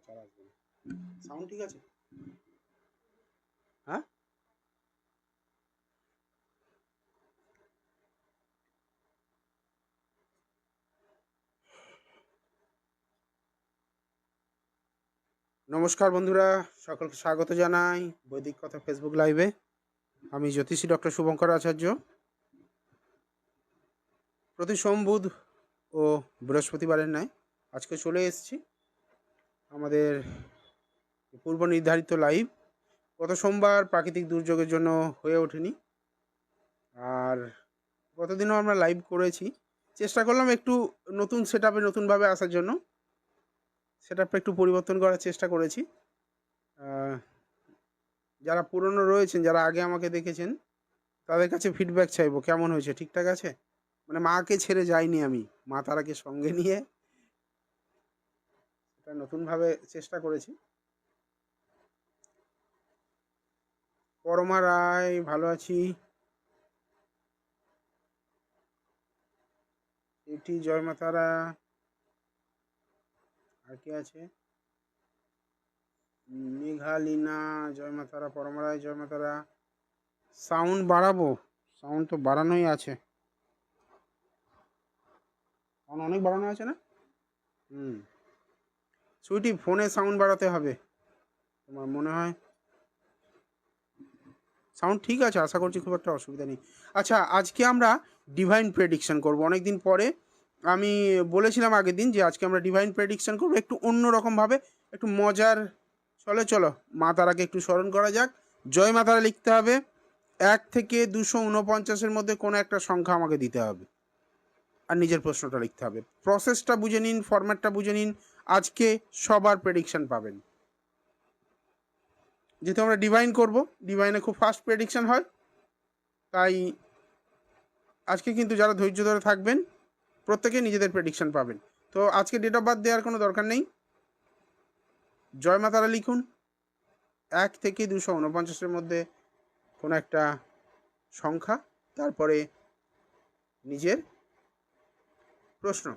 আচ্ছা, আসবে না। সাউন্ড ঠিক আছে? হ্যাঁ, নমস্কার বন্ধুরা, সকলকে স্বাগত জানাই বৈদিক কথা ফেসবুক লাইভে। আমি জ্যোতিষী ডক্টর শুভঙ্কর আচার্য। প্রতি সোম, বুধ ও বৃহস্পতিবারের ন্যায় আজকে চলে এসেছি আমাদের পূর্ব নির্ধারিত লাইভ। গত সোমবার প্রাকৃতিক দুর্যোগের জন্য হয়ে ওঠেনি, আর গতদিনও আমরা লাইভ করেছি। চেষ্টা করলাম একটু নতুন সেট আপে নতুনভাবে আসার জন্য, সেট আপটা একটু পরিবর্তন করার চেষ্টা করেছি। যারা পুরনো রয়েছেন, যারা আগে আমাকে দেখেছেন, তাদের কাছে ফিডব্যাক চাইবো, কেমন হয়েছে, ঠিকঠাক আছে? মানে মাকে ছেড়ে যাইনি আমি, মা তারাকে সঙ্গে নিয়ে এটা নতুনভাবে চেষ্টা করেছি। পরমা রায়, ভালো আছি। এটি জয় মা তারা। আর কি আছে? মেঘালিনা, জয় মা তারা। পরমা রায়, জয় মা তারা। সাউন্ড বাড়াবো? সাউন্ড তো বাড়ানোই আছে, সাউন্ড অনেক বাড়ানো আছে না? হুম, সুইটি ফোনে সাউন্ড বাড়াতে হবে তোমার মনে হয়? সাউন্ড ঠিক আছে, আশা করছি খুব একটা অসুবিধা নেই। আচ্ছা, আজকে আমরা ডিভাইন প্রেডিকশন করব। অনেক দিন পরে আমি বলেছিলাম আগের দিন যে আজকে আমরা ডিভাইন প্রেডিকশন করব একটু অন্য রকমভাবে, একটু মজার। চলো মা তারাকে একটু স্মরণ করা যাক। জয় মা তারা লিখতে হবে, 1 থেকে 249-এর মধ্যে কোনো একটা সংখ্যা আমাকে দিতে হবে, আর নিজের প্রশ্নটা লিখতে হবে। প্রসেসটা বুঝে নিন, ফরম্যাটটা বুঝে নিন, আজকে সবার প্রেডিকশন পাবেন। যেহেতু আমরা ডিভাইন করব, ডিভাইনে খুব ফাস্ট প্রেডিকশন হয়, তাই আজকে কিন্তু যারা ধৈর্য ধরে থাকবেন প্রত্যেকে নিজেদের প্রেডিকশন পাবেন। তো আজকে ডেট অফ বার্থ দেওয়ার কোনো দরকার নেই, জয় মা তারা লিখুন, 1 থেকে 249-এর মধ্যে কোনো একটা সংখ্যা, তারপরে নিজের প্রশ্ন।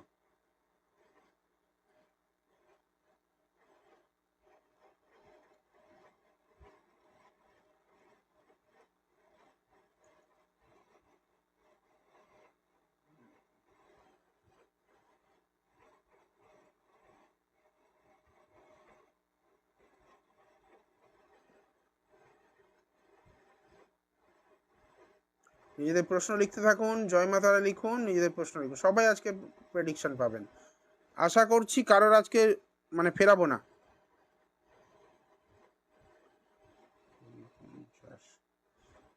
নিজেদের প্রশ্ন লিখতে থাকুন, জয় মা তারা লিখুন, নিজেদের প্রশ্ন লিখুন। সবাই আজকে প্রেডিকশন পাবেন, আশা করছি কারোর আজকে মানে ফেরাবো না।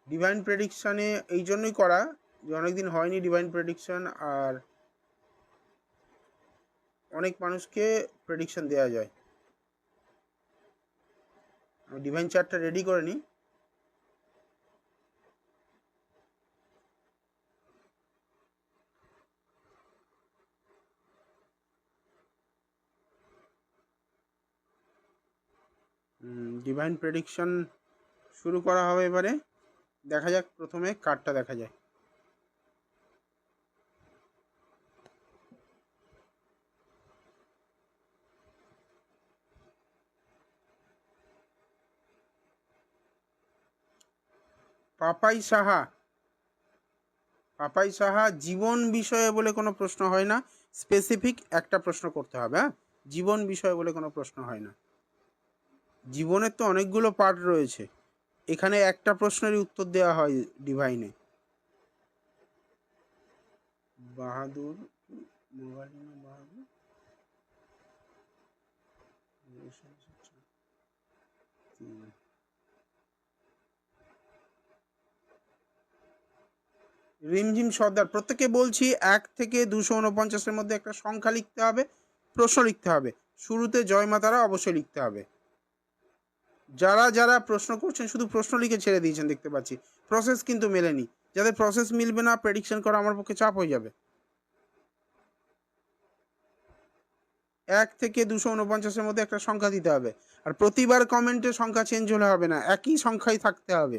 ডিভাইন প্রেডিকশানে এই জন্যই করা যে অনেকদিন হয়নি ডিভাইন প্রেডিকশন, আর অনেক মানুষকে প্রেডিকশন দেওয়া যায়। আমি ডিভাইন চার্টটা রেডি করে নিই। ডিভাইন প্রেডিকশন শুরু করা হবে এবারে। দেখা যাক, প্রথমে কার্ডটা দেখা যায়। পাপাই সাহা, পাপাই সাহা, জীবন বিষয়ে বলে কোনো প্রশ্ন হয় না, স্পেসিফিক একটা প্রশ্ন করতে হবে। হ্যাঁ, জীবন বিষয় বলে কোনো প্রশ্ন হয় না। জীবনের তো অনেকগুলো পার্ট রয়েছে, এখানে একটা প্রশ্নেরই উত্তর দেওয়া হয় ডিভাইনে। বাহাদুর, মোবাইলিনা বাহাদুর, রিমঝিম সর্দার। প্রত্যেকে বলছি 1 থেকে 249-এর মধ্যে একটা সংখ্যা লিখতে হবে, প্রশ্ন লিখতে হবে। শুরুতে জয় মা তারা অবশ্যই লিখতে হবে। যারা যারা প্রশ্ন করছেন শুধু প্রশ্ন লিখে ছেড়ে দিয়েছেন দেখতে পাচ্ছি, প্রসেস কিন্তু মেলেনি। যাদের প্রসেস মিলবে না, প্রেডিকশন করা আমার পক্ষে চাপ হয়ে যাবে। 1 থেকে 249-এর মধ্যে একটা সংখ্যা দিতে হবে, আর প্রতিবার কমেন্টে সংখ্যা চেঞ্জ হলে হবে না, একই সংখ্যাই থাকতে হবে।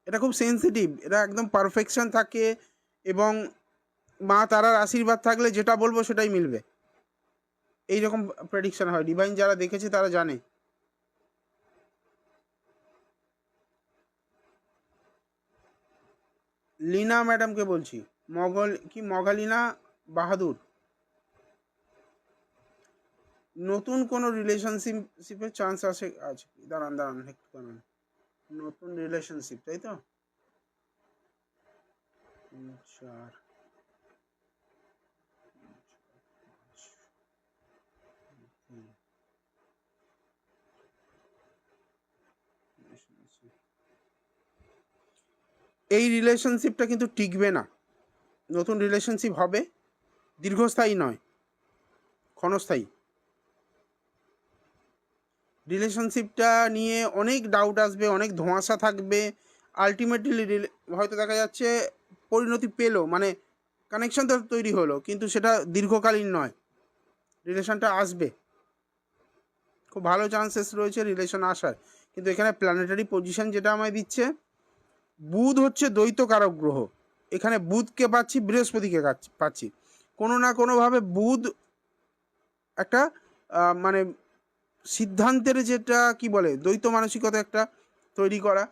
এটা খুব সেন্সিটিভ, এটা একদম পারফেকশন থাকে, এবং মা তারার আশীর্বাদ থাকলে যেটা বলবো সেটাই মিলবে। এইরকম প্রেডিকশন হয়, ডিভাইন যারা দেখেছে তারা জানে। লীনা ম্যাডামকে বলছি, মগালিনা বাহাদুর। নতুন কোনো রিলেশনশিপের চান্স আছে? দাঁড়ান একটু দাঁড়ান। নতুন রিলেশনশিপ, তাই তো? 4 এই রিলেশনশিপটা কিন্তু টিকবে না। নতুন রিলেশনশিপ হবে, দীর্ঘস্থায়ী নয়, ক্ষণস্থায়ী। রিলেশনশিপটা নিয়ে অনেক ডাউট আসবে, অনেক ধোঁয়াশা থাকবে। আলটিমেটলি হয়তো দেখা যাচ্ছে পরিণতি পেলো, মানে কানেকশন তো তৈরি হলো, কিন্তু সেটা দীর্ঘকালীন নয়। রিলেশনটা আসবে, খুব ভালো চান্সেস রয়েছে রিলেশন আসার। কিন্তু এখানে প্ল্যানেটারি পজিশন যেটা আমায় দিচ্ছে, বুধ হচ্ছে দ্বৈত কারক গ্রহ। এখানে বুধকে পাচ্ছি, বৃহস্পতিকে পাচ্ছি। কোনো না কোনোভাবে বুধ একটা মানে সিদ্ধান্তের যেটা কি বলে দ্বৈত মানসিকতা একটা তৈরি করা।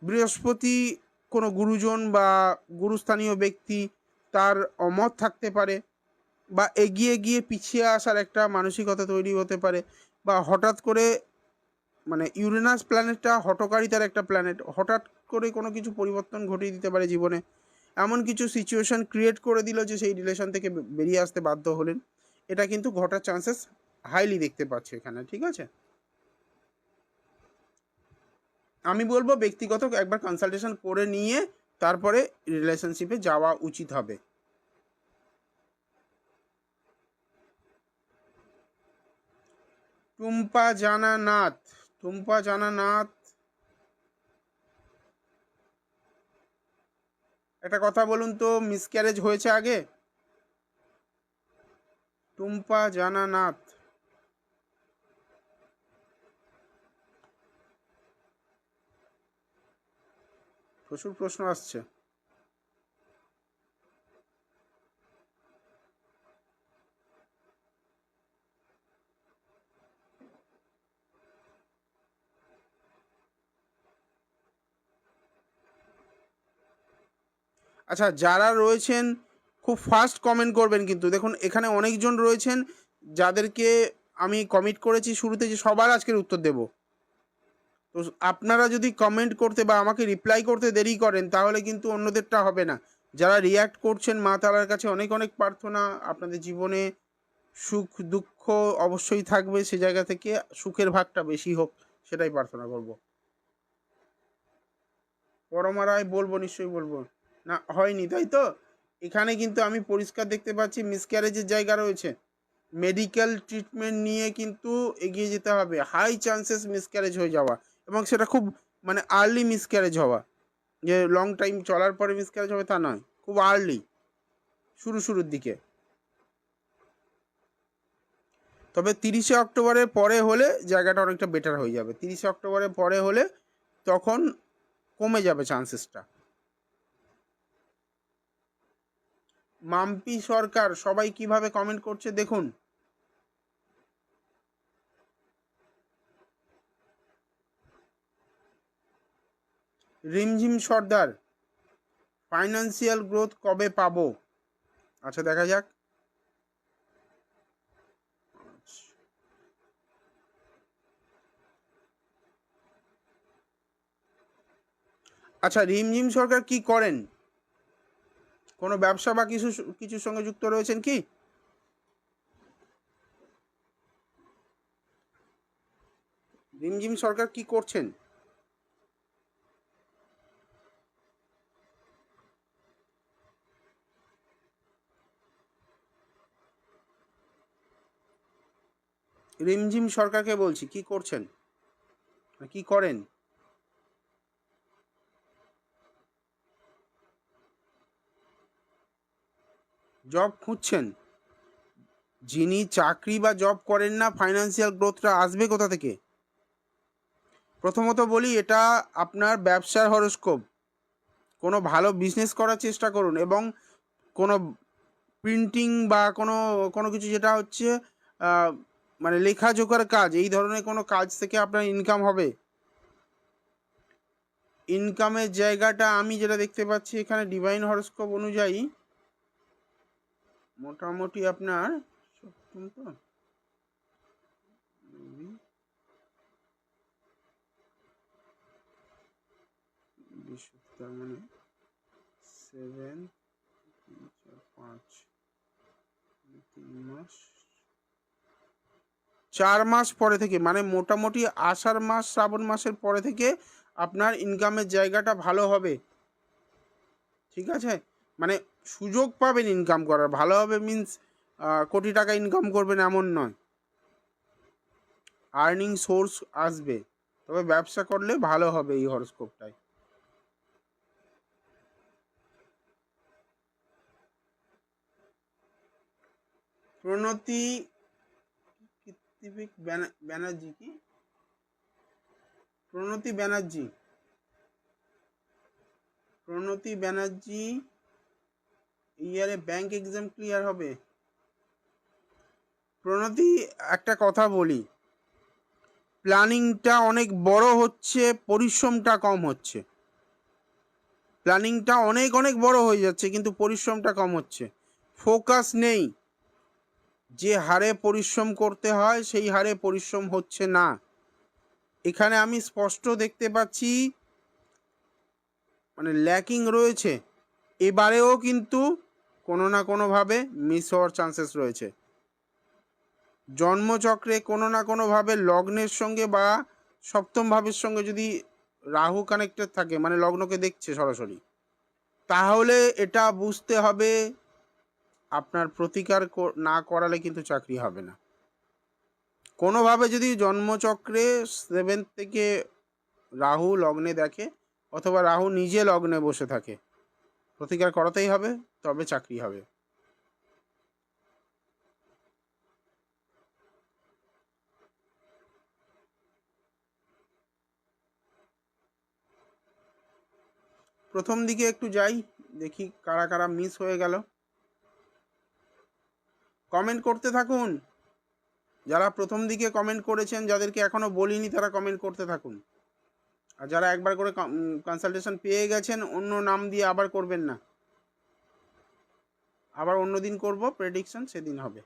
বৃহস্পতি কোনো গুরুজন বা গুরুস্থানীয় ব্যক্তি, তার অমত থাকতে পারে, বা এগিয়ে গিয়ে পিছিয়ে আসার একটা মানসিকতা তৈরি হতে পারে, বা হঠাৎ করে মানে ইউরেনাস প্ল্যানেটটা হঠকারিতার একটা প্ল্যানেট, হঠাৎ করে কোনো কিছু পরিবর্তন ঘটিয়ে দিতে পারে জীবনে। এমন কিছু সিচুয়েশন ক্রিয়েট করে দিল যে সেই রিলেশন থেকে বেরিয়ে আসতে বাধ্য হলেন। এটা কিন্তু ঘটার চান্সেস হাইলি দেখতে পাচ্ছি এখানে, ঠিক আছে? আমি বলবো ব্যক্তিগত একবার কনসালটেশন করে নিয়ে তারপরে রিলেশনশিপে যাওয়া উচিত হবে। টুম্পা জানা নাথ, একটা কথা বলুন তো, মিসক্যারেজ হয়েছে আগে? টুম্পা জানা নাথ, প্রচুর প্রশ্ন আসছে। আচ্ছা, যারা রয়েছেন খুব ফাস্ট কমেন্ট করবেন, কিন্তু দেখুন এখানে অনেকজন রয়েছেন যাদেরকে আমি কমিট করেছি শুরুতে যে সবার আজকের উত্তর দেব। তো আপনারা যদি কমেন্ট করতে বা আমাকে রিপ্লাই করতে দেরি করেন তাহলে কিন্তু অন্যদেরটা হবে না। যারা রিয়্যাক্ট করছেন, মা তারার কাছে অনেক অনেক প্রার্থনা, আপনাদের জীবনে সুখ দুঃখ অবশ্যই থাকবে, সে জায়গা থেকে সুখের ভাগটা বেশি হোক, সেটাই প্রার্থনা করব। পরমা রায় বলবো, নিশ্চয়ই বলবো। না হয়নি, তাই তো? এখানে কিন্তু আমি পরিষ্কার দেখতে পাচ্ছি মিসক্যারেজের জায়গা রয়েছে। মেডিকেল ট্রিটমেন্ট নিয়ে কিন্তু এগিয়ে যেতে হবে। হাই চান্সেস মিসক্যারেজ হয়ে যাওয়া, এবং সেটা খুব মানে আর্লি মিসক্যারেজ হওয়া, যে লং টাইম চলার পরে মিসক্যারেজ হবে তা নয়, খুব আর্লি, শুরুর দিকে। তবে 30শে অক্টোবরের পরে হলে জায়গাটা অনেকটা বেটার হয়ে যাবে। 30শে অক্টোবরের পরে হলে তখন কমে যাবে চান্সেসটা। মাম্পি সরকার, সবাই কিভাবে কমেন্ট করছে দেখুন। রিমঝিম সর্দার, ফাইন্যান্সিয়াল গ্রোথ কবে পাবো? আচ্ছা, দেখা যাক। আচ্ছা, রিমঝিম সরকার কি করেন? কোনো ব্যবসা বা কিছুর সঙ্গে যুক্ত রয়েছেন কি? রিমঝিম সরকার কি করছেন? রিমঝিম সরকারকে বলছি, কি করছেন, কি করেন? জব খুঁজছেন? যিনি চাকরি বা জব করেন না, ফাইন্যান্সিয়াল গ্রোথটা আসবে কোথা থেকে? প্রথমত বলি, এটা আপনার ব্যবসার হরোস্কোপ। কোনো ভালো বিজনেস করার চেষ্টা করুন, এবং কোনো প্রিন্টিং বা কোনো কোনো কিছু যেটা হচ্ছে মানে লেখাজোখার কাজ, এই ধরনের কোনো কাজ থেকে আপনার ইনকাম হবে। ইনকামের জায়গাটা আমি যেটা দেখতে পাচ্ছি এখানে ডিভাইন হরস্কোপ অনুযায়ী মোটামুটি আপনার সপ্তম তো তার মানে 7 5 3 মাস 4 মাস পরে থেকে, মানে মোটামুটি আষাঢ় মাস শ্রাবণ মাসের পরে থেকে আপনার ইনকামের জায়গাটা ভালো হবে। ঠিক আছে, মানে সুযোগ পাবেন ইনকাম করার, ভালো হবে মিন্স কোটি টাকা ইনকাম করবেন এমন নয়, আর্নিং সোর্স আসবে, তবে ব্যবসা করলে ভালো হবে এই হরস্কোপটায়। প্রণতি কৃত্তিবিক ব্যানার্জি, কি প্রণতি ব্যানার্জি, প্রণতি ব্যানার্জি ইয়ারে ব্যাংক এক্সাম ক্লিয়ার হবে। প্রণতি, একটা কথা বলি, প্ল্যানিংটা অনেক বড় হচ্ছে, পরিশ্রমটা কম হচ্ছে। প্ল্যানিংটা অনেক অনেক বড় হয়ে যাচ্ছে কিন্তু পরিশ্রমটা কম হচ্ছে, ফোকাস নেই। যে হারে পরিশ্রম করতে হয় সেই হারে পরিশ্রম হচ্ছে না। এখানে আমি স্পষ্ট দেখতে পাচ্ছি মানে ল্যাকিং রয়েছে। এবারেও কিন্তু কোনো না কোনোভাবে মিস হওয়ার চান্সেস রয়েছে। জন্মচক্রে কোনো না কোনোভাবে লগ্নের সঙ্গে বা সপ্তম ভাবের সঙ্গে যদি রাহু কানেক্টেড থাকে, মানে লগ্নকে দেখছে সরাসরি, তাহলে এটা বুঝতে হবে আপনার প্রতিকার না করালে কিন্তু চাকরি হবে না। কোনোভাবে যদি জন্মচক্রে 7 থেকে রাহু লগ্নে দেখে অথবা রাহু নিজে লগ্নে বসে থাকে, প্রতিকার করাতেই হবে, তবে চাকরি হবে। প্রথম দিকে একটু যাই, দেখি কারা কারা মিস হয়ে গেল। কমেন্ট করতে থাকুন, যারা প্রথম দিকে কমেন্ট করেছেন, যাদেরকে এখনো বলিনি তারা কমেন্ট করতে থাকুন। আর যারা একবার করে কনসালটেশন পেয়ে গেছেন, অন্য নাম দিয়ে আবার করবেন না, আবার অন্য দিন করব প্রেডিকশন, সেদিন হবে।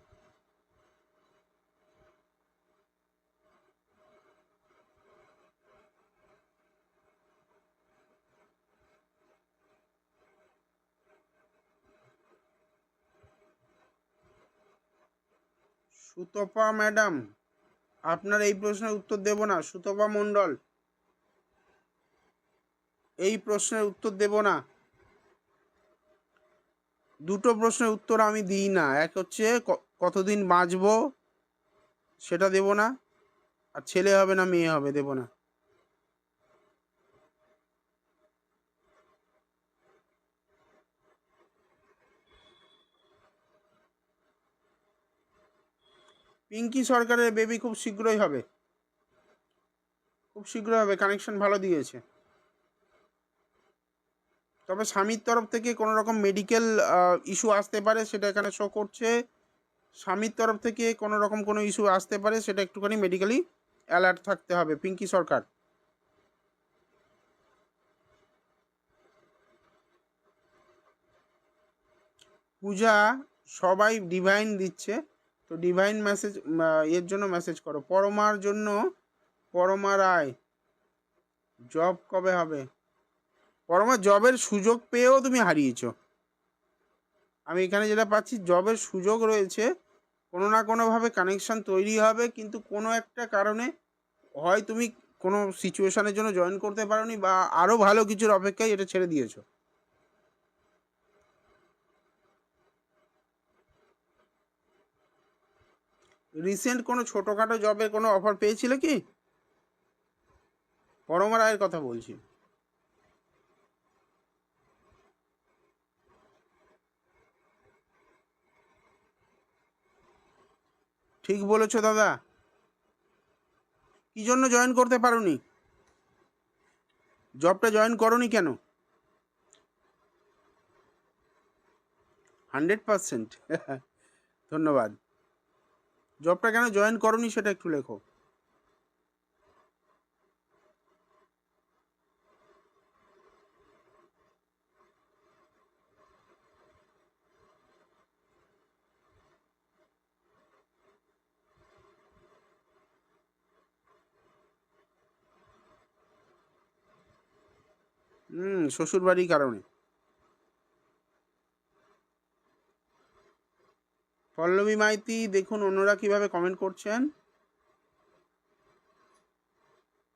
সুতপা ম্যাডাম, আপনার এই প্রশ্নের উত্তর দেব না। সুতপা মণ্ডল, এই প্রশ্নের উত্তর দেব না। দুটো প্রশ্নের উত্তর আমি দিই না, এক হচ্ছে কতদিন বাঁচবো সেটা দেব না, আর ছেলে হবে না মেয়ে হবে দেব না। পিঙ্কি সরকারের বেবি খুব শীঘ্রই হবে, খুব শীঘ্রই হবে, কানেকশন ভালো দিয়েছে। তবে স্বামীর তরফ থেকে কোনো রকম মেডিকেল ইস্যু আসতে পারে, সেটা এখানে শো করছে। স্বামীর তরফ থেকে কোনো রকম কোনো ইস্যু আসতে পারে, সেটা একটুখানি মেডিকেলি অ্যালার্ট থাকতে হবে পিঙ্কি সরকার। পূজা, সবাই ডিভাইন দিচ্ছে, তো ডিভাইন মেসেজ এর জন্য মেসেজ করো। পরমার জন্য, পরমা রায়, জব কবে হবে? পরমা, জবের সুযোগ পেয়েও তুমি হারিয়েছো। আমি এখানে যেটা পাচ্ছি, জবের সুযোগ রয়েছে, কোনো না কোনোভাবে কানেকশান তৈরি হবে, কিন্তু কোনো একটা কারণে হয় তুমি কোনো সিচুয়েশানের জন্য জয়েন করতে পারোনি, বা আরও ভালো কিছুর অপেক্ষায় এটা ছেড়ে দিয়েছো। রিসেন্ট কোনো ছোটোখাটো জবের কোনো অফার পেয়েছিলে কি? পরমা রায়ের কথা বলছি। ঠিক বলেছো দাদা। কী জন্য জয়েন করতে পারোনি? জবটা জয়েন করোনি কেন? 100%। ধন্যবাদ। জবটা কেন জয়েন করোনি সেটা একটু লেখো। শ্বশুর বাড়ির কারণে। পল্লবী মাইতি দেখুন অন্যরা কিভাবে কমেন্ট করছেন।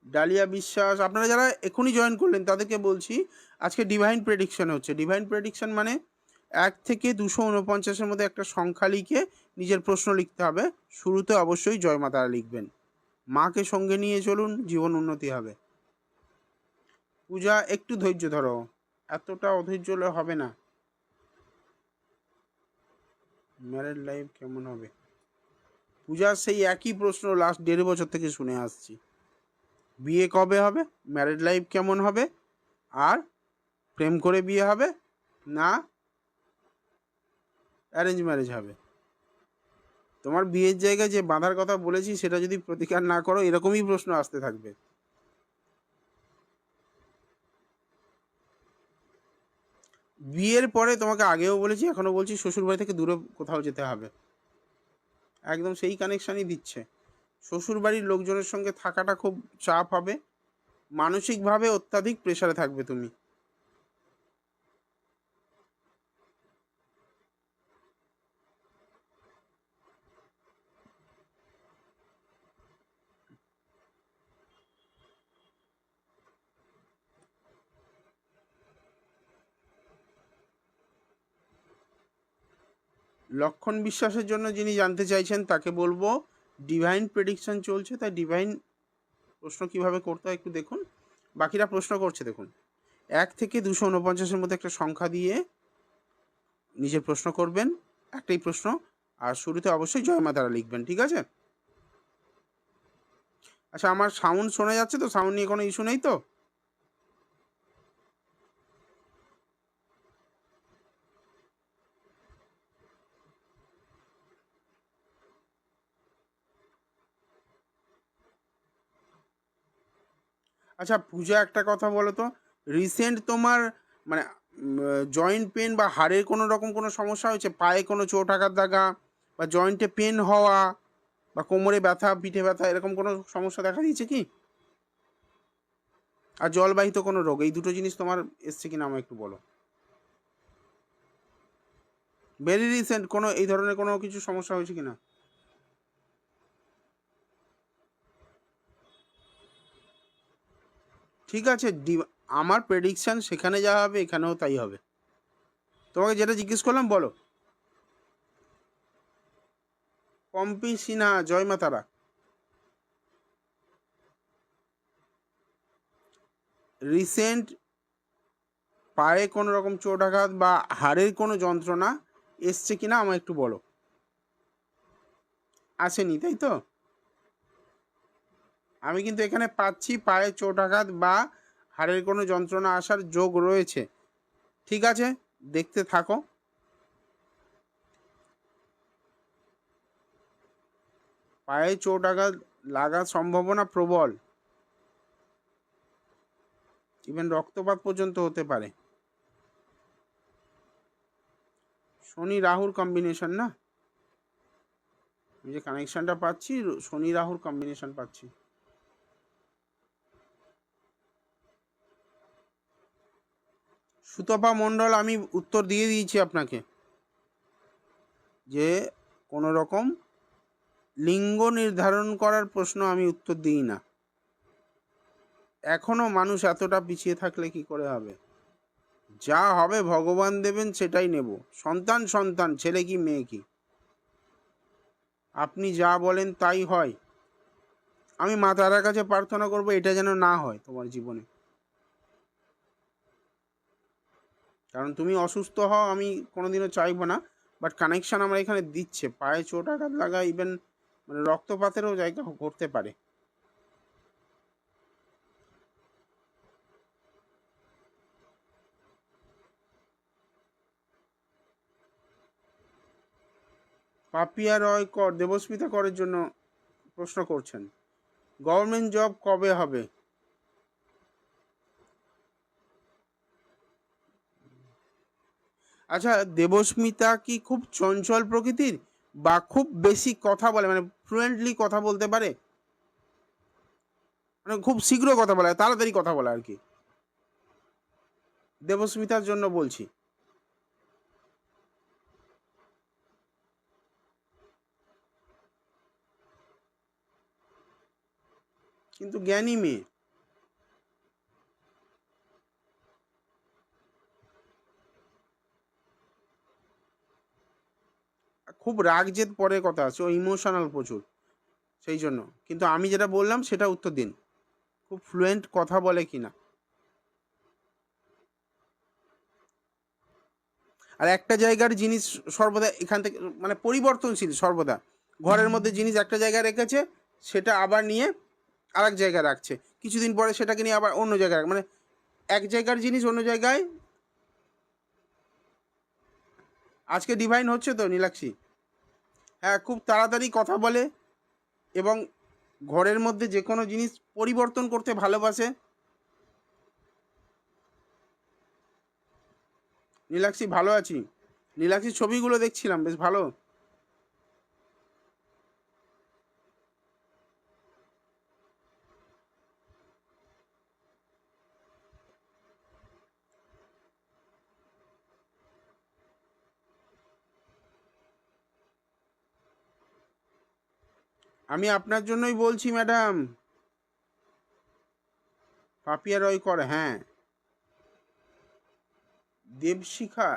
ডালিয়া বিশ্বাস, আপনারা যারা এখনই জয়েন করলেন তাদেরকে বলছি আজকে ডিভাইন প্রেডিকশন হচ্ছে। ডিভাইন প্রেডিকশন মানে 1 থেকে 249-এর মধ্যে একটা সংখ্যা লিখে নিজের প্রশ্ন লিখতে হবে। শুরুতে অবশ্যই জয় মা তারা লিখবেন। মাকে সঙ্গে নিয়ে চলুন, জীবন উন্নতি হবে। পূজা একটু ধৈর্য ধরো, এতটা অধৈর্য হলে হবে না। ম্যারেড লাইফ কেমন হবে? পূজা সেই একই প্রশ্ন লাস্ট 1.5 বছর থেকে শুনে আসছি। বিয়ে কবে হবে, ম্যারেড লাইফ কেমন হবে, আর প্রেম করে বিয়ে হবে না অ্যারেঞ্জ ম্যারেজ হবে? তোমার বিয়ের জায়গায় যে বাঁধার কথা বলেছি সেটা যদি প্রতিকার না করো, এরকমই প্রশ্ন আসতে থাকবে। বিয়ের পরে তোমাকে আগেও বলেছি, এখনো বলছি, শ্বশুরবাড়ি থেকে দূরে কোথাও যেতে হবে। একদম সেই কানেকশানই দিচ্ছে। শ্বশুরবাড়ির লোকজনের সঙ্গে থাকাটা খুব চাপ হবে, মানসিকভাবে অত্যাধিক প্রেসারে থাকবে তুমি। লক্ষণ বিশ্বাসের জন্য যিনি জানতে চাইছেন তাকে বলবো ডিভাইন প্রেডিকশন চলছে, তাই ডিভাইন প্রশ্ন কিভাবে করতে হয় একটু দেখুন। বাকিরা প্রশ্ন করছে দেখুন। 1 থেকে 249-এর মধ্যে একটা সংখ্যা দিয়ে নিজের প্রশ্ন করবেন, একটাই প্রশ্ন, আর শুরুতে অবশ্যই জয় মা তারা লিখবেন, ঠিক আছে? আচ্ছা, আমার সাউন্ড শোনা যাচ্ছে তো? সাউন্ড নিয়ে কোনো ইস্যু নেই তো? আচ্ছা পূজা, একটা কথা বলো তো, রিসেন্ট তোমার মানে জয়েন্ট পেন বা হাড়ের কোনো রকম কোনো সমস্যা হয়েছে? পায়ে কোনো চোট আঘাত লাগা বা জয়েন্টে পেন হওয়া বা কোমরে ব্যথা, পিঠে ব্যথা, এরকম কোনো সমস্যা দেখা দিয়েছে কি? আর জলবাহিত কোনো রোগ, এই দুটো জিনিস তোমার এসছে কিনা আমায় একটু বলো। ভেরি রিসেন্ট কোনো এই ধরনের কোনো কিছু সমস্যা হয়েছে কিনা? ঠিক আছে, আমার প্রেডিকশান সেখানে যা হবে এখানেও তাই হবে। তোমাকে যেটা জিজ্ঞেস করলাম বলো। পম্পি সিনহা, জয় মা তারা। রিসেন্ট পায়ে কোনো রকম চোট আঘাত বা হাড়ের কোনো যন্ত্রণা এসছে কিনা আমায় একটু বলো। আসেনি তাই তো? আমি কিন্তু এখানে পাচ্ছি পায়ে চোট আঘাত বা হাড়ের কোনো যন্ত্রণা আসার যোগ রয়েছে। ঠিক আছে, দেখতে থাকো। পায়ে চোট আঘাত লাগার সম্ভাবনা প্রবল, ইভেন রক্তপাত পর্যন্ত হতে পারে। শনি রাহুর কম্বিনেশন না? আমি যে কানেকশনটা পাচ্ছি শনি রাহুর কম্বিনেশন পাচ্ছি। সুতপা মণ্ডল, আমি উত্তর দিয়ে দিয়েছি আপনাকে যে কোনো রকম লিঙ্গ নির্ধারণ করার প্রশ্ন আমি উত্তর দিই না। এখনো মানুষ এতটা পিছিয়ে থাকলে কি করে হবে? যা হবে ভগবান দেবেন সেটাই নেব। সন্তান সন্তান, ছেলে কি মেয়ে কি, আপনি যা বলেন তাই হয়। আমি মা তারার কাছে প্রার্থনা করবো এটা যেন না হয় তোমার জীবনে। কারণ তুমি অসুস্থ হও আমি কোনোদিনও চাইবো না, বাট কানেকশান আমরা এখানে দিচ্ছে, পায়ে চোট আঘাত লাগা, ইভেন মানে রক্তপাতেরও জায়গা ঘটতে পারে। পাপিয়া রয় কর দেবস্মিতা করের জন্য প্রশ্ন করছেন। গভর্নমেন্ট জব কবে হবে? আচ্ছা, দেবস্মিতা কি খুব চঞ্চল প্রকৃতির, বা খুব বেশি কথা বলে, মানে ফ্লুয়েন্টলি কথা বলতে পারে, মানে খুব শীঘ্র কথা বলে, তাড়াতাড়ি কথা বলে আর কি? দেবস্মিতার জন্য বলছি। কিন্তু জ্ঞানী মেয়ে। খুব রাগ জেদ পরে কথা আছে, ও ইমোশনাল প্রচুর, সেই জন্য। কিন্তু আমি যেটা বললাম সেটা উত্তর দিন, খুব ফ্লুয়েন্ট কথা বলে কিনা। আর একটা জায়গার জিনিস সর্বদা এখান থেকে, মানে পরিবর্তনশীল সর্বদা। ঘরের মধ্যে জিনিস একটা জায়গায় রেখেছে, সেটা আবার নিয়ে আর এক জায়গায় রাখছে, কিছুদিন পরে সেটাকে নিয়ে আবার অন্য জায়গায় মানে এক জায়গার জিনিস অন্য জায়গায়। আজকে ডিভাইন হচ্ছে তো নীলাক্ষী? হ্যাঁ, খুব তাড়াতাড়ি কথা বলে এবং ঘরের মধ্যে যে কোনো জিনিস পরিবর্তন করতে ভালোবাসে। নীলাক্ষী ভালো আছি। নীলাক্ষীর ছবিগুলো দেখছিলাম, বেশ ভালো। আমি আপনার জন্যই বলছি ম্যাডাম। পাপিয়া রয় কর, হ্যাঁ। দেবশিখা,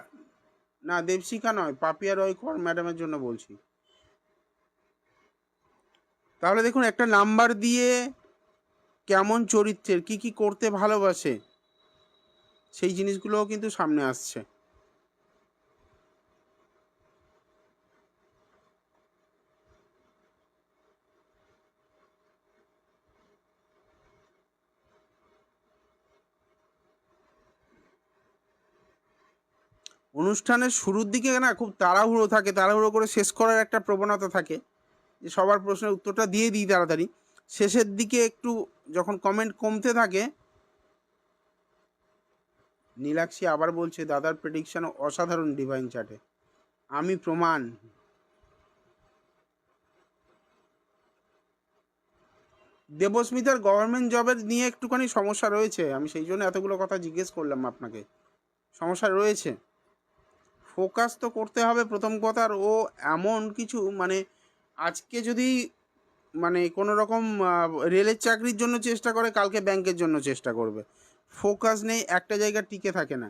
না দেবশিখা নয়, পাপিয়া রয় কর ম্যাডামের জন্য বলছি। তাহলে দেখুন, একটা নাম্বার দিয়ে কেমন চরিত্রের, কি কি করতে ভালোবাসে, সেই জিনিসগুলোও কিন্তু সামনে আসছে। অনুষ্ঠানের শুরুর দিকে না খুব তাড়াহুড়ো থাকে, তাড়াহুড়ো করে শেষ করার একটা প্রবণতা থাকে, যে সবার প্রশ্নের উত্তরটা দিয়ে দিই তাড়াতাড়ি। শেষের দিকে একটু যখন কমেন্ট কমতে থাকে। নীলাক্ষী আবার বলছে দাদার প্রেডিকশন অসাধারণ ডিভাইন চার্টে। আমি প্রমাণ। দেবস্মিতার গভর্নমেন্ট জবের নিয়ে একটুখানি সমস্যা রয়েছে, আমি সেই জন্য এতগুলো কথা জিজ্ঞেস করলাম আপনাকে। সমস্যা রয়েছে, ফোকাস তো করতে হবে প্রথম কথা। আর ও এমন কিছু মানে, আজকে যদি মানে কোনো রকম রেলের চাকরির জন্য চেষ্টা করে, কালকে ব্যাংকের জন্য চেষ্টা করবে। ফোকাস নেই, একটা জায়গায় টিকে থাকে না।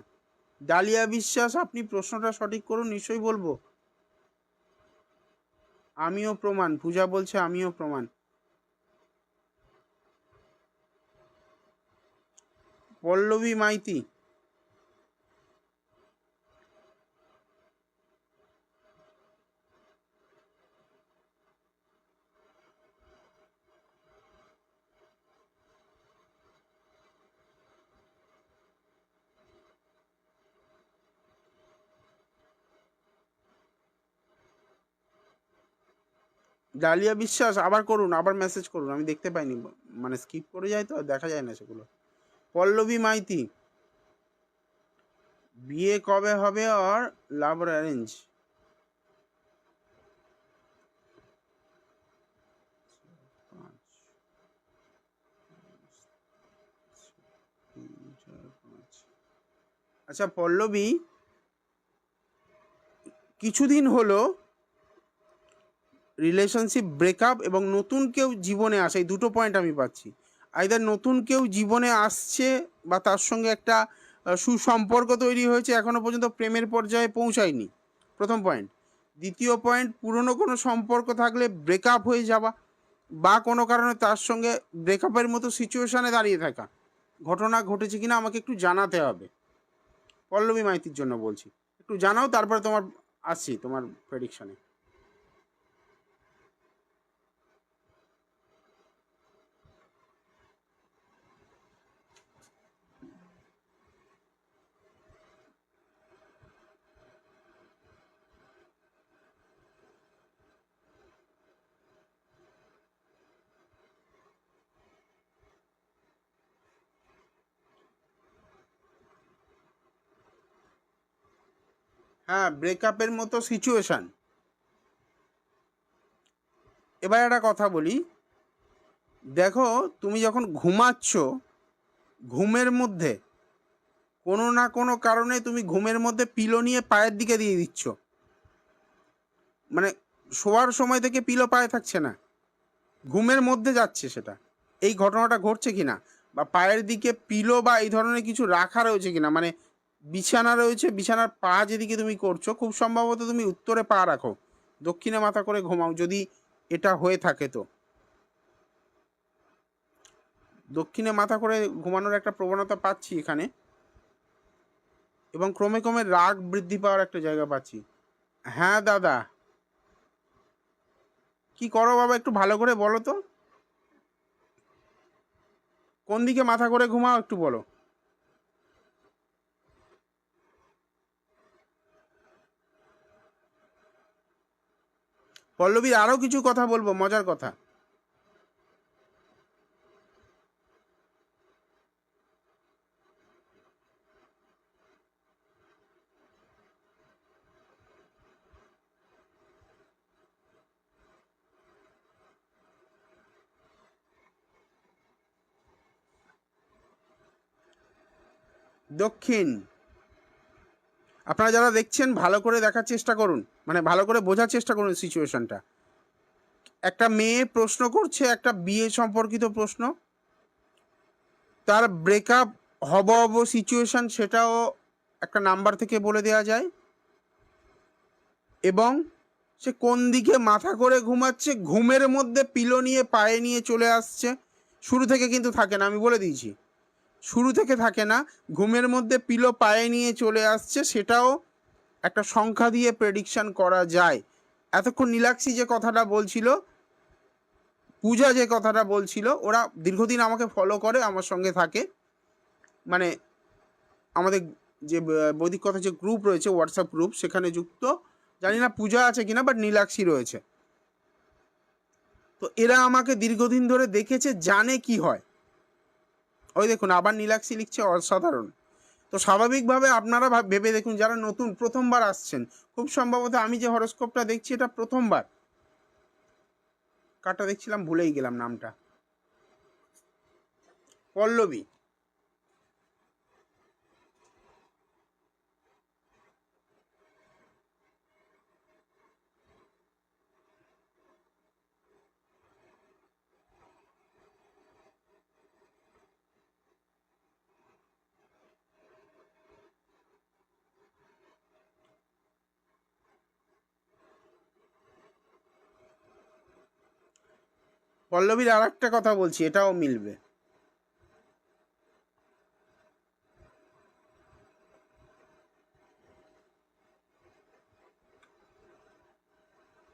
ডালিয়া বিশ্বাস, আপনি প্রশ্নটা সঠিক করুন, নিশ্চয়ই বলবো। আমিও প্রমাণ, পূজা বলছে আমিও প্রমাণ। পল্লবী মাইতি, ডালিয়া বিশ্বাস আবার করুন, আবার মেসেজ করুন, আমি দেখতে পাইনি, মানে স্কিপ করে যায় তো, দেখা যায় না সেগুলো। পল্লবী মাইতি, বিয়ে কবে হবে আর লাভ অ্যারেঞ্জ? আচ্ছা পল্লবী, কিছুদিন হলো রিলেশনশিপ ব্রেকআপ এবং নতুন কেউ জীবনে আসে, এই দুটো পয়েন্ট আমি পাচ্ছি। আইদার নতুন কেউ জীবনে আসছে, বা তার সঙ্গে একটা সুসম্পর্ক তৈরি হয়েছে, এখনো পর্যন্ত প্রেমের পর্যায়ে পৌঁছায়নি, প্রথম পয়েন্ট। দ্বিতীয় পয়েন্ট, পুরনো কোনো সম্পর্ক থাকলে ব্রেকআপ হয়ে যাওয়া, বা কোনো কারণে তার সঙ্গে ব্রেকআপের মতো সিচুয়েশানে দাঁড়িয়ে থাকা, ঘটনা ঘটেছে কিনা আমাকে একটু জানাতে হবে। পল্লবী মাইতির জন্য বলছি, একটু জানাও, তারপরে তোমার আসছি তোমার প্রেডিকশানে। হ্যাঁ, ব্রেকআপের মতো সিচুয়েশান। এবার একটা কথা বলি, দেখো তুমি যখন ঘুমাচ্ছ, ঘুমের মধ্যে কোনো না কোনো কারণে তুমি ঘুমের মধ্যে পিলো নিয়ে পায়ের দিকে দিয়ে দিচ্ছ, মানে শোয়ার সময় থেকে পিলো পায়ে থাকছে না, ঘুমের মধ্যে যাচ্ছে সেটা। এই ঘটনাটা ঘটছে কিনা, বা পায়ের দিকে পিলো বা এই ধরনের কিছু রাখা রয়েছে কিনা, মানে বিছানা রয়েছে, বিছানার পা যেদিকে তুমি করছো, খুব সম্ভবত তুমি উত্তরে পা রাখো, দক্ষিণে মাথা করে ঘুমাও, যদি এটা হয়ে থাকে তো। দক্ষিণে মাথা করে ঘুমানোর একটা প্রবণতা পাচ্ছি এখানে, এবং ক্রমে ক্রমে রাগ বৃদ্ধি পাওয়ার একটা জায়গা পাচ্ছি। হ্যাঁ দাদা, কি করো বাবা, একটু ভালো করে বলো তো, কোন দিকে মাথা করে ঘুমাও একটু বলো। পল্লবীর আরও কিছু কথা বলবো, মজার কথা। দক্ষিণ, আপনারা যারা দেখছেন ভালো করে দেখার চেষ্টা করুন, মানে ভালো করে বোঝার চেষ্টা করুন সিচুয়েশনটা। একটা মেয়ে প্রশ্ন করছে, একটা বিয়ে সম্পর্কিত প্রশ্ন, তার ব্রেকআপ হব হব সিচুয়েশন, সেটাও একটা নাম্বার থেকে বলে দেওয়া যায়, এবং সে কোন দিকে মাথা করে ঘুমাচ্ছে, ঘুমের মধ্যে পিলো নিয়ে পায়ে নিয়ে চলে আসছে। শুরু থেকে কিন্তু থাকে না, আমি বলে দিয়েছি, শুরু থেকে থাকে না, ঘুমের মধ্যে পিলো পায়ে নিয়ে চলে আসছে, সেটাও একটা সংখ্যা দিয়ে প্রেডিকশন করা যায়। এতক্ষণ নীলাক্ষী যে কথাটা বলছিল, পূজা যে কথাটা বলছিল, ওরা দীর্ঘদিন আমাকে ফলো করে, আমার সঙ্গে থাকে, মানে আমাদের যে বৈদিক কথা যে গ্রুপ রয়েছে, হোয়াটসঅ্যাপ গ্রুপ, সেখানে যুক্ত। জানি না পূজা আছে কিনা, বাট নীলাক্ষী রয়েছে। তো এরা আমাকে দীর্ঘদিন ধরে দেখেছে, জানে কি হয়। ওই দেখুন আবার নীলাক্ষী লিখছে অসাধারণ। তো স্বাভাবিকভাবে আপনারা ভেবে দেখুন, যারা নতুন প্রথমবার আসছেন, খুব সম্ভবত আমি যে হরোস্কোপটা দেখছি এটা প্রথমবার। কাটা দেখছিলাম, ভুলেই গেলাম নামটা, পল্লবী। পল্লবীর আর একটা কথা বলছি, এটাও মিলবে।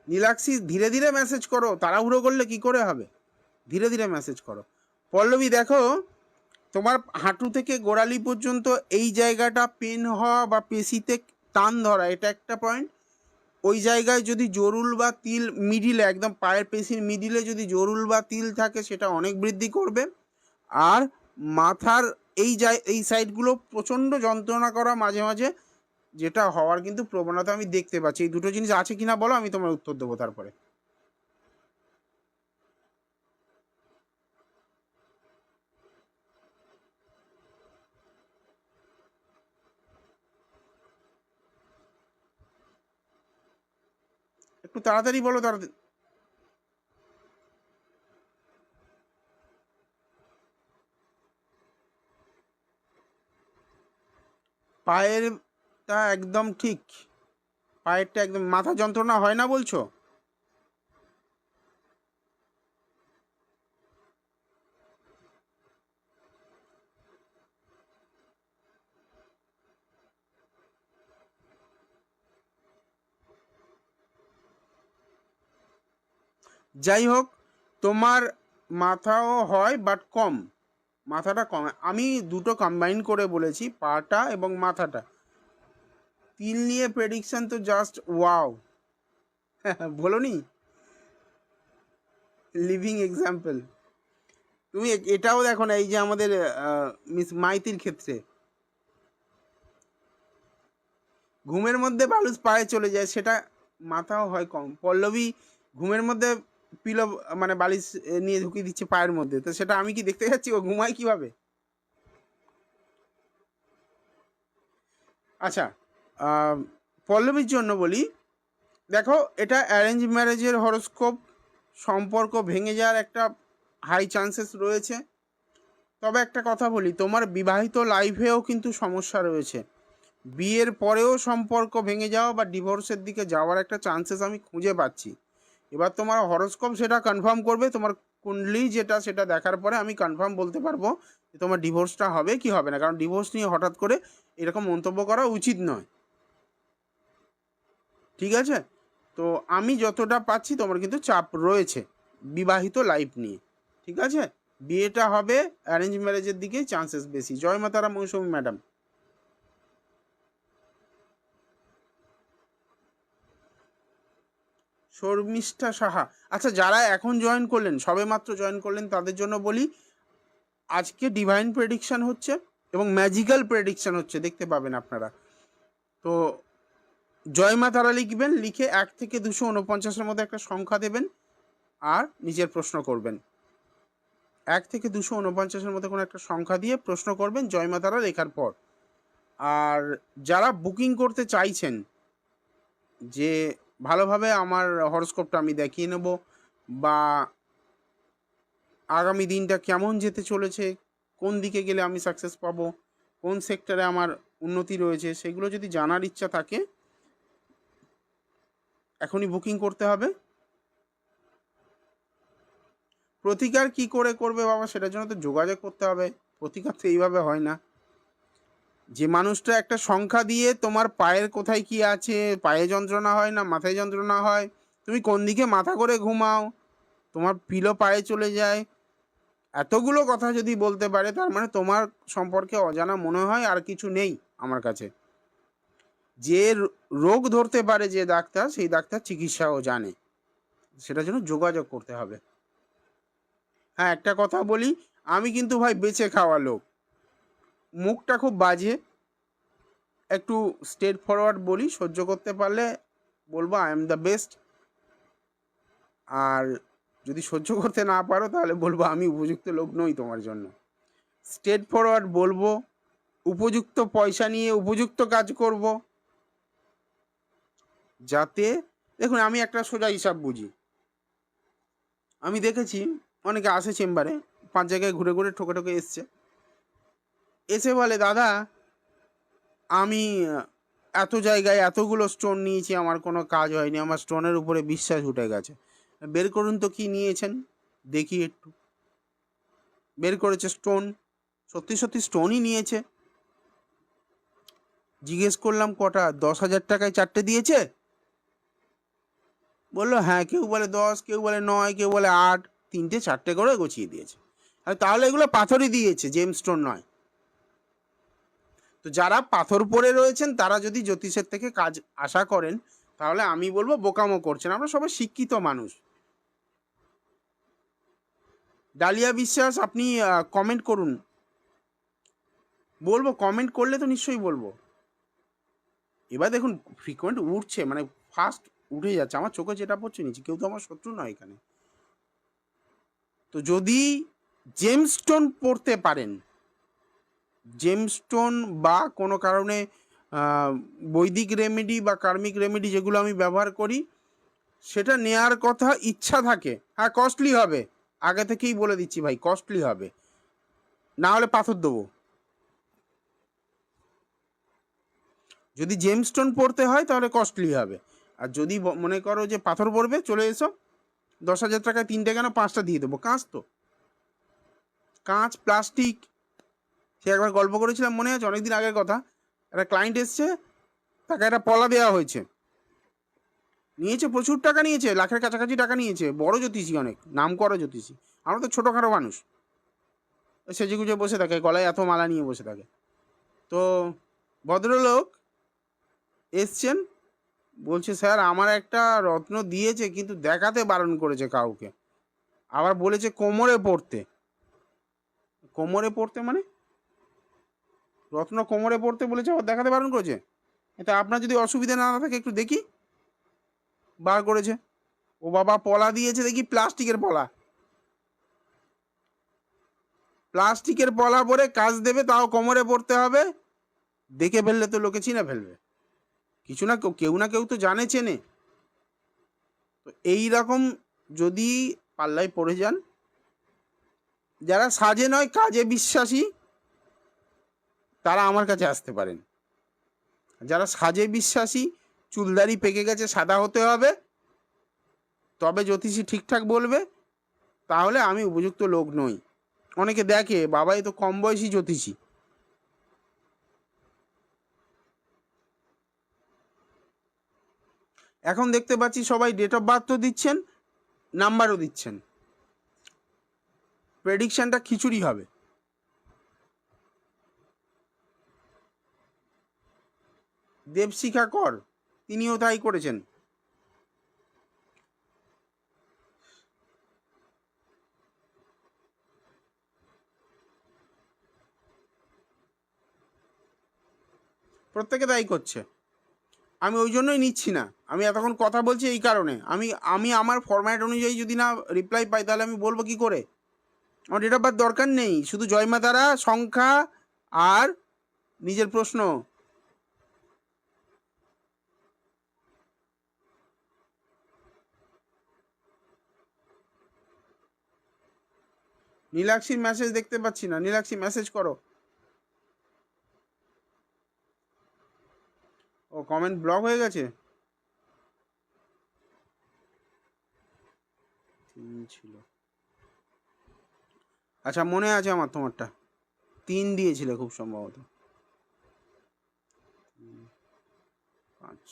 নীলাক্ষী ধীরে ধীরে মেসেজ করো, তাড়াহুড়ো করলে কি করে হবে, ধীরে ধীরে মেসেজ করো। পল্লবী দেখো, তোমার হাঁটু থেকে গোড়ালি পর্যন্ত এই জায়গাটা পেন হওয়া বা পেশিতে টান ধরা, এটা একটা পয়েন্ট। ওই জায়গায় যদি জরুল বা তিল মিডিলে, একদম পায়ের পেশির মিডিলে যদি জরুল বা তিল থাকে, সেটা অনেক বৃদ্ধি করবে। আর মাথার এই সাইডগুলো প্রচণ্ড যন্ত্রণা করা মাঝে মাঝে, যেটা হওয়ার কিন্তু প্রবণতা আমি দেখতে পাচ্ছি। এই দুটো জিনিস আছে কিনা বলো, আমি তোমার উত্তর দেবো তারপরে। একটু তাড়াতাড়ি বলো, তাড়াতাড়ি। পায়েরটা একদম ঠিক, পায়েরটা একদম, মাথা যন্ত্রণা হয় না বলছো? যাই হোক, তোমার মাথাও হয় বাট কম, মাথাটা কম। আমি দুটো কম্বাইন করে বলেছি, পাটা এবং মাথাটা। তিল নিয়ে প্রেডিকশন তো জাস্ট ওয়াও, বলোনি, লিভিং এক্সাম্পল। তুমি এটাও দেখো না, এই যে আমাদের মিস মাইতির ক্ষেত্রে, ঘুমের মধ্যে বালুচ পায়ে চলে যায়, সেটা মাথাও হয় কম। পল্লবী ঘুমের মধ্যে পিলো মানে বালিশ নিয়ে ঢুকিয়ে দিচ্ছে পায়ের মধ্যে, তো সেটা আমি কি দেখতে যাচ্ছি? ও ঘুমায় কিভাবে? আচ্ছা, পল্লবীর জন্য বলি, দেখো এটা অ্যারেঞ্জ ম্যারেজের হরোস্কোপ, সম্পর্ক ভেঙে যাওয়ার একটা হাই চান্সেস রয়েছে। তবে একটা কথা বলি, তোমার বিবাহিত লাইফেও কিন্তু সমস্যা রয়েছে। বিয়ের পরেও সম্পর্ক ভেঙে যাওয়া বা ডিভোর্সের দিকে যাওয়ার একটা চান্সেস আমি খুঁজে পাচ্ছি। এবার তোমার হরোস্কোপ সেটা কনফার্ম করবে, তোমার কুণ্ডলি যেটা সেটা দেখার পরে আমি কনফার্ম বলতে পারবো যে তোমার ডিভোর্সটা হবে কি হবে না, কারণ ডিভোর্স নিয়ে হঠাৎ করে এরকম মন্তব্য করা উচিত নয়। ঠিক আছে, তো আমি যতটা পাচ্ছি তোমার কিন্তু চাপ রয়েছে বিবাহিত লাইফ নিয়ে। ঠিক আছে, বিয়েটা হবে অ্যারেঞ্জ ম্যারেজের দিকেই চান্সেস বেশি। জয় মা তারা মৌসুমী ম্যাডাম। শর্মিষ্ঠা সাহা, আচ্ছা যারা এখন জয়েন করলেন, সবে মাত্র জয়েন করলেন, তাদের জন্য বলি আজকে ডিভাইন প্রেডিকশন হচ্ছে এবং ম্যাজিক্যাল প্রেডিকশন হচ্ছে, দেখতে পাবেন আপনারা। তো জয় মা তারা লিখবেন, লিখে 1 থেকে 249-এর মধ্যে একটা সংখ্যা দেবেন আর নিজের প্রশ্ন করবেন। 1 থেকে 249-এর মধ্যে কোনো একটা সংখ্যা দিয়ে প্রশ্ন করবেন জয় মা তারা লেখার পর। আর যারা বুকিং করতে চাইছেন যে ভালোভাবে আমার হরোস্কোপটা আমি দেখিয়ে নেব, বা আগামী দিনটা কেমন যেতে চলেছে, কোন দিকে গেলে আমি সাকসেস পাবো, কোন সেক্টরে আমার উন্নতি রয়েছে, সেগুলো যদি জানার ইচ্ছা থাকে এখনই বুকিং করতে হবে। প্রতিকার কি করে করবে বাবা, সেটার জন্য তো যোগাযোগ করতে হবে। প্রতিকার তো এইভাবে হয় না। যে মানুষটা একটা সংখ্যা দিয়ে তোমার পায়ের কোথায় কি আছে, পায়ে যন্ত্রণা হয় না মাথায় যন্ত্রণা হয়, তুমি কোন দিকে মাথা করে ঘুমাও, তোমার পিলো পায়ে চলে যায়, এতগুলো কথা যদি বলতে পারে, তার মানে তোমার সম্পর্কে অজানা মনে হয় আর কিছু নেই আমার কাছে। যে রোগ ধরতে পারে যে ডাক্তার, সেই ডাক্তার চিকিৎসাও জানে, সেটার জন্য যোগাযোগ করতে হবে। হ্যাঁ, একটা কথা বলি, আমি কিন্তু ভাই বেঁচে খাওয়া লোক, মুখটা খুব বাজে, একটু স্ট্রেট ফরওয়ার্ড বলি, সহ্য করতে পারলে বলবো আই এম দ্য বেস্ট, আর যদি সহ্য করতে না পারো তাহলে বলবো আমি উপযুক্ত লোক নই তোমার জন্য। স্ট্রেট ফরওয়ার্ড বলবো, উপযুক্ত পয়সা নিয়ে উপযুক্ত কাজ করব, যাতে দেখুন আমি একটা সোজা হিসাব বুঝি। আমি দেখেছি অনেকে আসে চেম্বারে, 5 জায়গায় ঘুরে ঘুরে ঠকে ঠকে এসে বলে দাদা আমি এত জায়গায় এতগুলো স্টোন নিয়েছি, আমার কোনো কাজ হয়নি, আমার স্টোনের উপরে বিশ্বাস উঠে গেছে। বের করুন তো কি নিয়েছেন দেখি একটু। বের করেছে স্টোন, সত্যি সত্যি স্টোনই নিয়েছে। জিজ্ঞেস করলাম কটা, 10,000 টাকায় 4টে দিয়েছে? বললো হ্যাঁ, কেউ বলে 10, কেউ বলে 9, কেউ বলে 8, 3টে 4টে করে গুছিয়ে দিয়েছে। আর তাহলে এগুলো পাথরই দিয়েছে, জেম স্টোন নয়। তো যারা পাথর পরে রয়েছেন তারা যদি জ্যোতিষের থেকে কাজ আশা করেন, তাহলে আমি বলবো বোকামো করছেন। আমরা সবাই শিক্ষিত মানুষ। ডালিয়া বিশ্বাস, আপনি কমেন্ট করুন, বলবো, কমেন্ট করলে তো নিশ্চয়ই বলবো। এবার দেখুন ফ্রিকোয়েন্ট উঠছে, মানে ফাস্ট উঠে যাচ্ছে, আমার চোখে যেটা পড়ছে নিচে, কেউ তো আমার শত্রু নয় এখানে। তো যদি জেমস্টোন পড়তে পারেন, জেমস্টোন বা কোনো কারণে বৈদিক রেমেডি বা কার্মিক রেমেডি যেগুলো আমি ব্যবহার করি, সেটা নেয়ার কথা ইচ্ছা থাকে, হ্যাঁ কস্টলি হবে, আগে থেকেই বলে দিচ্ছি ভাই, কস্টলি হবে, না হলে পাথর দেবো। যদি জেমস্টোন পড়তে হয় তাহলে কস্টলি হবে, আর যদি মনে করো যে পাথর পড়বে, চলে এসো, 10,000 টাকায় 3টে কেন 5টা দিয়ে দেবো। কাঁচ তো, কাঁচ প্লাস্টিক, সে একবার গল্প করেছিলাম মনে আছে, অনেকদিন আগের কথা। একটা ক্লায়েন্ট এসছে, তাকে একটা পলা দেওয়া হয়েছে, নিয়েছে প্রচুর টাকা, নিয়েছে লাখের কাছাকাছি টাকা নিয়েছে, বড় জ্যোতিষী, অনেক নাম করা জ্যোতিষী। আমরা তো ছোটোখাটো মানুষ, সেজে গুজে বসে থাকে, গলায় এত মালা নিয়ে বসে থাকে। তো ভদ্রলোক এসছেন, বলছে স্যার আমার একটা রত্ন দিয়েছে কিন্তু দেখাতে বারণ করেছে কাউকে, আবার বলেছে কোমরে পড়তে। কোমরে পড়তে মানে? রত্ন কোমরে পড়তে বলেছে, আবার দেখাতে বারণ করেছে? এটা আপনার যদি অসুবিধা না থাকে একটু দেখি। বার করেছে, ও বাবা পলা দিয়েছে দেখি, প্লাস্টিকের পলা, প্লাস্টিকের পলা পরে কাজ দেবে, তাও কোমরে পড়তে হবে। দেখে ফেললে তো লোকে চিনে ফেলবে, কিছু না কেউ না কেউ তো জানে চেনে। তো এইরকম যদি পাল্লায় পড়ে যান, যারা সাজে নয় কাজে বিশ্বাসী তারা আমার কাছে আসতে পারেন। যারা সাজে বিশ্বাসী, চুলদারি পেকে গেছে, সাদা হতে হবে, তবে জ্যোতিষী ঠিকঠাক বলবে, তাহলে আমি উপযুক্ত লোক নই। অনেকে দেখে বাবা এ তো কম বয়সী জ্যোতিষী। এখন দেখতে পাচ্ছি সবাই ডেট অফ বার্থ তো দিচ্ছেন, নাম্বারও দিচ্ছেন। প্রেডিকশনটা খিচুড়ি হবে। দেবশিখা কর, তিনিও তাই করেছেন। প্রত্যেকে তাই করছে। আমি ওই জন্যই নিচ্ছি না, আমি এতক্ষণ কথা বলছি এই কারণে। আমি আমার ফরম্যাট অনুযায়ী যদি না রিপ্লাই পাই তাহলে আমি বলবো কি করে? আমার ডেট অফ বার্থ দরকার নেই, শুধু জয়মা তারা, সংখ্যা আর নিজের প্রশ্ন। নীলাক্ষীর মেসেজ দেখতে পাচ্ছি না, নীলাক্ষী মেসেজ করো। ও কমেন্ট ব্লক হয়ে গেছে। ছিল, আচ্ছা মনে আছে আমার, তোমারটা 3 দিয়েছিলে খুব সম্ভবত। 5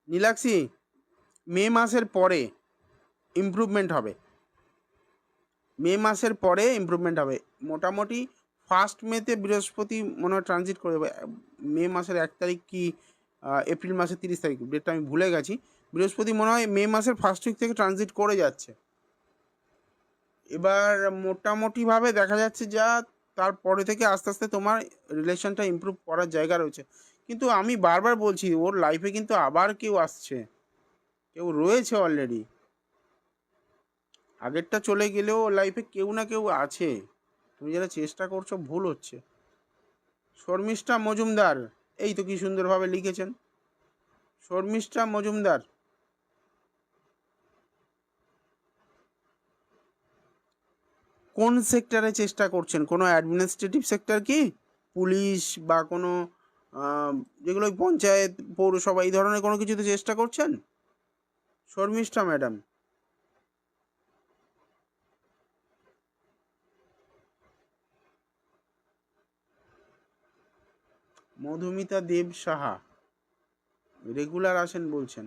নীলাক্ষী, মে মাসের পরে ইমপ্রুভমেন্ট হবে, মে মাসের পরে ইমপ্রুভমেন্ট হবে। মোটামুটি 1 মেতে বৃহস্পতি মনে হয় ট্রানজিট করে যাবে। মে মাসের 1 তারিখ কি এপ্রিল মাসের 30 তারিখ, ডেটটা আমি ভুলে গেছি। বৃহস্পতি মনে হয় মে মাসের ফার্স্ট উইক থেকে ট্রানজিট করে যাচ্ছে। এবার মোটামুটিভাবে দেখা যাচ্ছে যা, তারপরে থেকে আস্তে আস্তে তোমার রিলেশনটা ইমপ্রুভ করার জায়গা রয়েছে। কিন্তু আমি বারবার বলছি, ওর লাইফে কিন্তু আবার কেউ আসছে, কেউ রয়েছে অলরেডি। আগেরটা চলে গেলেও লাইফে কেউ না কেউ আছে। তুমি যারা চেষ্টা করছো ভুল হচ্ছে। শর্মিষ্ঠা মজুমদার, এই তো কি সুন্দরভাবে লিখেছেন, শর্মিষ্ঠা মজুমদার। কোন সেক্টরে চেষ্টা করছেন? কোনো অ্যাডমিনিস্ট্রেটিভ সেক্টর কি, পুলিশ বা কোনো যেগুলো পঞ্চায়েত, পৌরসভা, এই ধরনের কোনো কিছুতে চেষ্টা করছেন শর্মিষ্ঠা ম্যাডাম? মধুমিতা দেব সাহা রেগুলার আসেন বলছেন।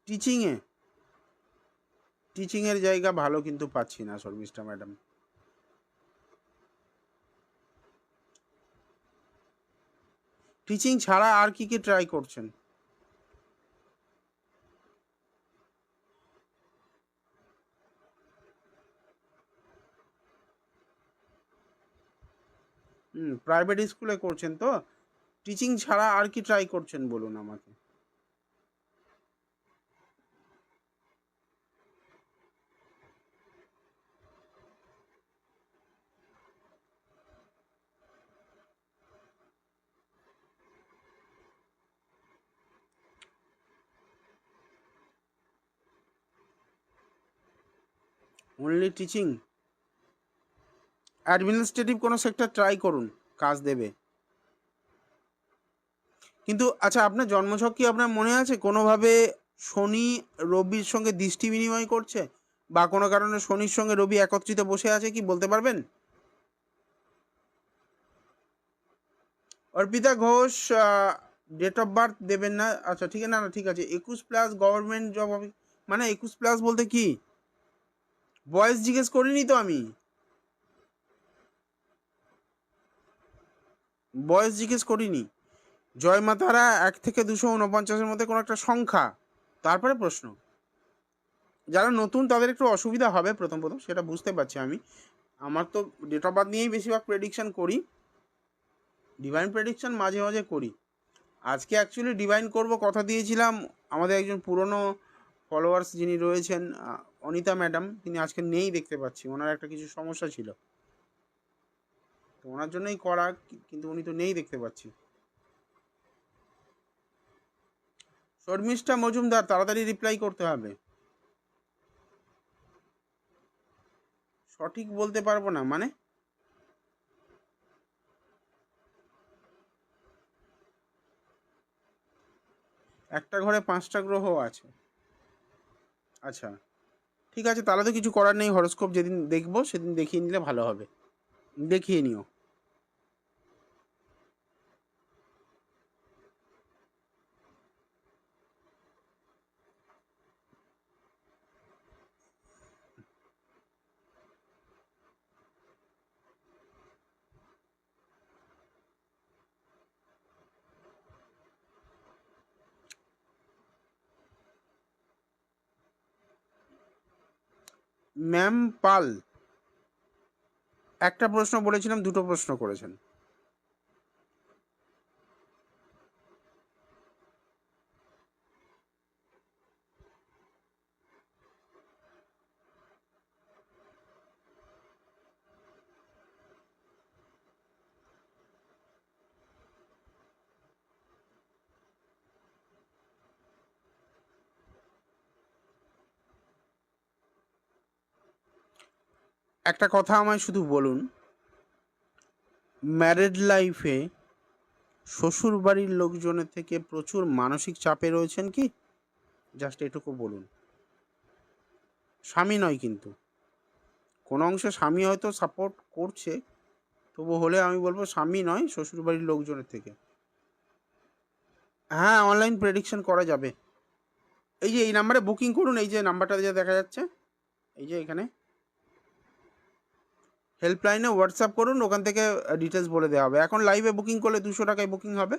টিচিংয়ে, টিচিংয়ের জায়গা ভালো কিন্তু পাচ্ছি না শর্মিষ্ঠা ম্যাডাম। টিচিং ছাড়া আর কি কি ট্রাই করছেন? প্রাইভেট স্কুলে করছেন তো? টিচিং ছাড়া আর কি ট্রাই করছেন বলুন আমাকে। Only teaching? অ্যাডমিনিস্ট্রেটিভ কোনো সেক্টর ট্রাই করুন, কাজ দেবে। কিন্তু আচ্ছা, আপনার জন্মছক কি আপনার মনে আছে কোনোভাবে শনি রবির সঙ্গে দৃষ্টি বিনিময় করছে, বা কোনো কারণে শনির সঙ্গে রবি একত্রিত বসে আছে কি বলতে পারবেন? Arpita Ghosh, date of birth দেবেন না? আচ্ছা ঠিক আছে, না না ঠিক আছে। 21+ গভর্নমেন্ট জব হবে, মানে 21+ বলতে কি, বয়স জিজ্ঞেস করিনি তো আমি, বয়স জিজ্ঞেস করিনি। জয় মাতারা 1 থেকে 249-এর মধ্যে কোনো একটা সংখ্যা, তারপরে প্রশ্ন। যারা নতুন তাদের একটু অসুবিধা হবে প্রথম প্রথম, সেটা বুঝতে পারছি আমি। আমার তো ডেট অফ বার্থ নিয়েই বেশিরভাগ প্রেডিকশান করি, ডিভাইন প্রেডিকশান মাঝে মাঝে করি। আজকে অ্যাকচুয়ালি ডিভাইন করব কথা দিয়েছিলাম, আমাদের একজন পুরনো ফলোয়ার্স যিনি রয়েছেন অনিতা ম্যাডাম, তিনি আজকে নেই দেখতে পাচ্ছি, ওনার একটা কিছু সমস্যা ছিল, তো ওনার জন্যই করা, কিন্তু উনি তো নেই দেখতে পাচ্ছি। শর্মিষ্ঠা মজুমদার, তাড়াতাড়ি রিপ্লাই করতে হবে। সঠিক বলতে পারবো না মানে? একটা ঘরে 5টা গ্রহ আছে, আচ্ছা ঠিক আছে, তাহলে তো কিছু করার নেই, হরোস্কোপ যেদিন দেখবো সেদিন দেখিয়ে নিলে ভালো হবে, দেখিয়ে নিও। ম্যাম পাল, একটা প্রশ্ন বলেছিলাম, দুটো প্রশ্ন করেছেন। একটা কথা আমায় শুধু বলুন, ম্যারেড লাইফে শ্বশুর বাড়ির লোকজনের থেকে প্রচুর মানসিক চাপে রয়েছেন কি? জাস্ট এটুকু বলুন। স্বামী নয় কিন্তু, কোনো অংশে স্বামী হয়তো সাপোর্ট করছে, তবু হলে আমি বলবো স্বামী নয়, শ্বশুরবাড়ির লোকজনের থেকে। হ্যাঁ, অনলাইন প্রেডিকশন করা যাবে। এই যে এই নাম্বারে বুকিং করুন, এই যে নাম্বারটা যে দেখা যাচ্ছে, এই যে এখানে হেল্পলাইনে হোয়াটসঅ্যাপ করুন, ওখান থেকে ডিটেলস বলে দেওয়া হবে। এখন লাইভে বুকিং করলে 200 টাকায় বুকিং হবে।